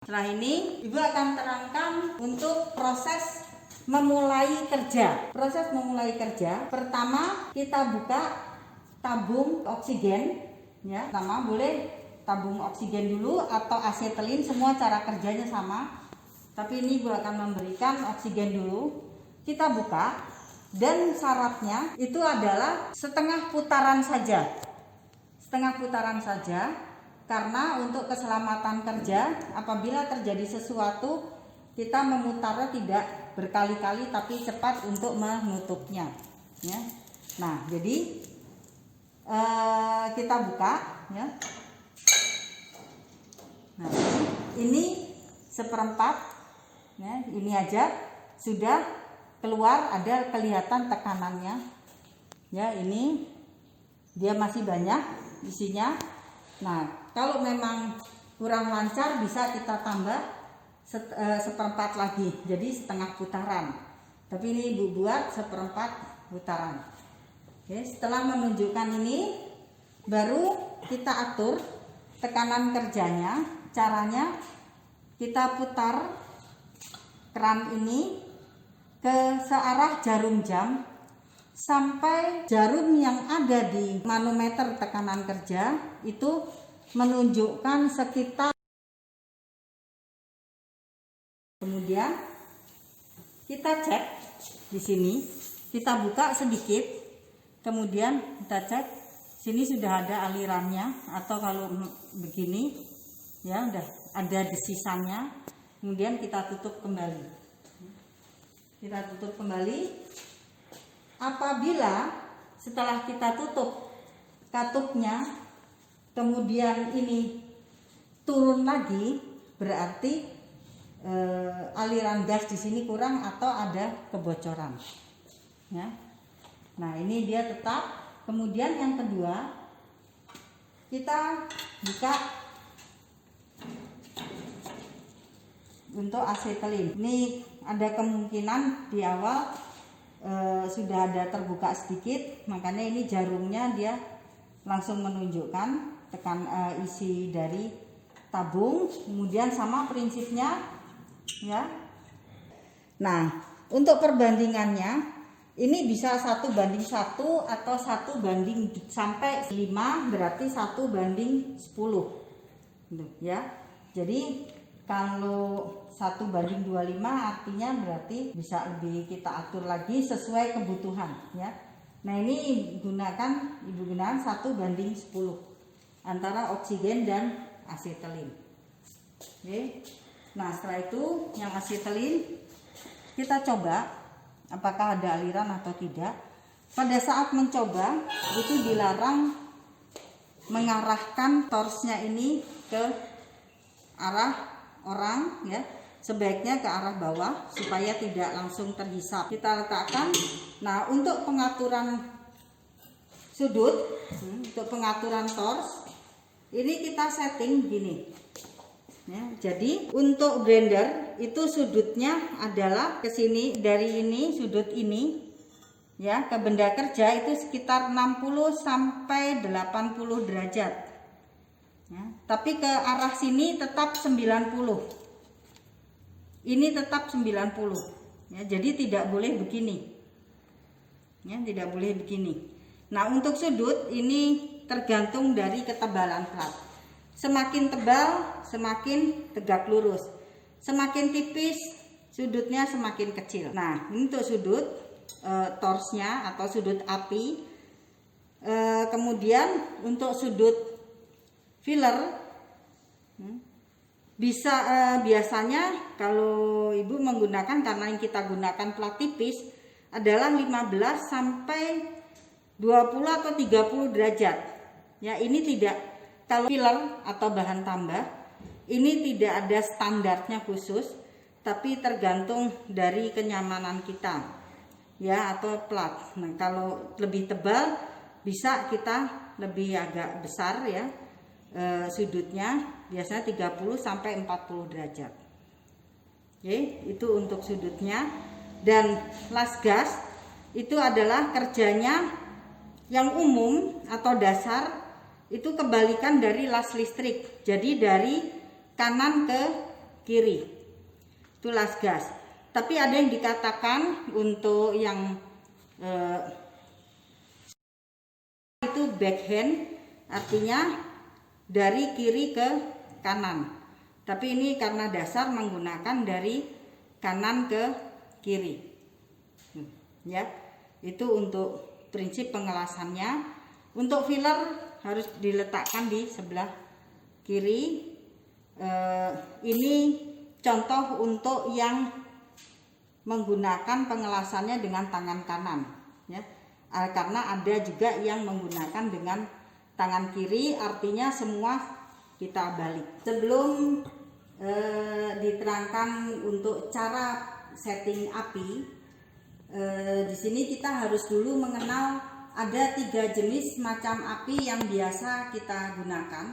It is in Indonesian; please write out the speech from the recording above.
Setelah ini Ibu akan terangkan untuk proses memulai kerja. Proses memulai kerja, pertama kita buka tabung oksigen ya. Pertama boleh tabung oksigen dulu atau asetilin, semua cara kerjanya sama. Tapi ini Ibu akan memberikan oksigen dulu. Kita buka dan syaratnya itu adalah setengah putaran saja. Setengah putaran saja. Karena untuk keselamatan kerja, apabila terjadi sesuatu, kita memutarnya tidak berkali-kali tapi cepat untuk menutupnya. Ya. Nah, jadi kita buka. Ya. Nah, ini seperempat. Ya, ini aja sudah keluar, ada kelihatan tekanannya. Ya, ini dia masih banyak isinya. Nah, kalau memang kurang lancar bisa kita tambah seperempat lagi, jadi setengah putaran. Tapi ini Ibu buat seperempat putaran. Oke, setelah menunjukkan ini, baru kita atur tekanan kerjanya. Caranya kita putar keran ini ke searah jarum jam sampai jarum yang ada di manometer tekanan kerja itu menunjukkan sekitar. Kemudian kita cek di sini, kita buka sedikit, kemudian kita cek sini sudah ada alirannya, atau kalau begini ya udah ada desisannya. Kemudian kita tutup kembali. Kita tutup kembali. Apabila setelah kita tutup katupnya, kemudian ini turun lagi, berarti aliran gas di sini kurang atau ada kebocoran. Ya. Nah, ini dia tetap. Kemudian yang kedua, kita buka untuk asetilin. Ini ada kemungkinan di awal sudah ada terbuka sedikit, makanya ini jarumnya dia langsung menunjukkan isi dari tabung. Kemudian sama prinsipnya ya. Nah, untuk perbandingannya ini bisa 1:1 atau 1 sampai 5, berarti 1:10 ya. Jadi kalau 1:25 artinya berarti bisa lebih kita atur lagi sesuai kebutuhan ya. Nah, ini Ibu gunakan 1:10 antara oksigen dan asetilin. Oke. Nah, setelah itu yang asetilin kita coba apakah ada aliran atau tidak. Pada saat mencoba itu dilarang mengarahkan torsnya ini ke arah orang ya. Sebaiknya ke arah bawah supaya tidak langsung terhisap. Kita letakkan. Nah, untuk pengaturan sudut, untuk pengaturan tors, ini kita setting gini. Ya, jadi untuk blender itu sudutnya adalah ke sini, dari ini sudut ini ya ke benda kerja itu sekitar 60 sampai 80 derajat. Ya, tapi ke arah sini tetap 90. Ini tetap 90 ya, jadi tidak boleh begini ya, tidak boleh begini. Nah, untuk sudut ini tergantung dari ketebalan plat. Semakin tebal semakin tegak lurus, semakin tipis sudutnya semakin kecil. Nah, ini untuk sudut torsnya atau sudut api. Kemudian untuk sudut filler bisa biasanya kalau Ibu menggunakan, karena yang kita gunakan plat tipis adalah 15 sampai 20 atau 30 derajat. Ya, ini tidak, kalau filler atau bahan tambah ini tidak ada standarnya khusus, tapi tergantung dari kenyamanan kita. Ya, atau plat. Nah, kalau lebih tebal bisa kita lebih agak besar ya. Sudutnya biasanya 30 sampai 40 derajat. Oke, itu untuk sudutnya. Dan las gas itu adalah kerjanya yang umum atau dasar, itu kebalikan dari las listrik. Jadi dari kanan ke kiri. Itu las gas. Tapi ada yang dikatakan untuk yang itu backhand, artinya dari kiri ke kanan. Tapi ini karena dasar menggunakan dari kanan ke kiri. Ya, itu untuk prinsip pengelasannya. Untuk filler harus diletakkan di sebelah kiri. Ini contoh untuk yang menggunakan pengelasannya dengan tangan kanan, ya. Karena ada juga yang menggunakan dengan tangan kiri, artinya semua kita balik. Sebelum diterangkan untuk cara setting api, di sini kita harus dulu mengenal ada 3 jenis macam api yang biasa kita gunakan.